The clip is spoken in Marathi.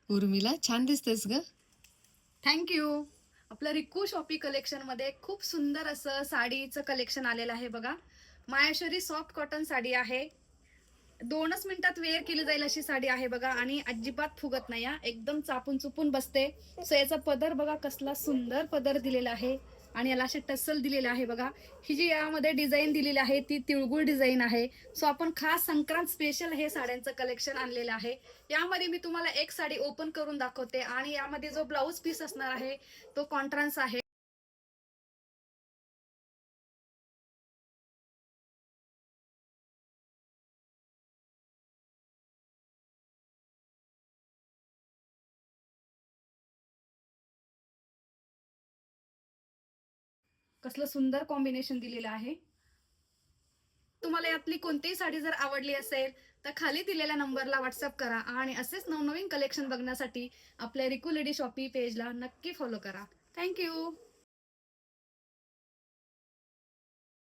उर्मिला छान दिसतेस ग. थँक्यू. आपलं रिकू शॉपी कलेक्शन मध्ये खूप सुंदर असं साडीचं कलेक्शन आलेलं आहे बघा. माहेश्वरी सॉफ्ट कॉटन साडी आहे. 2च मिनिटात वेअर केली जाईल अशी साडी आहे बघा आणि अजिबात फुगत नाही हा. एकदम चापून चुपून बसते. सो याचा पदर बघा कसला सुंदर पदर दिलेला आहे आणि याला असे टसल दिलेले आहे बघा. ही जी यामध्ये डिझाईन दिलेली आहे ती तिळगुळ डिझाईन आहे. सो आपण खास संक्रांत स्पेशल हे साड्यांचं कलेक्शन आणलेलं आहे. यामध्ये मी तुम्हाला एक साडी ओपन करून दाखवते आणि यामध्ये जो ब्लाऊज पीस असणार आहे तो कॉन्ट्रास्ट आहे. कसलं सुंदर कॉम्बिनेशन दिलेलं आहे. तुम्हाला यातली कोणतीही साडी जर आवडली असेल तर खाली दिलेल्या नंबरला व्हॉट्सअप करा आणि असेच नवनवीन कलेक्शन बघण्यासाठी आपल्या रिकू लेडी शॉपी पेजला नक्की फॉलो करा. थँक्यू.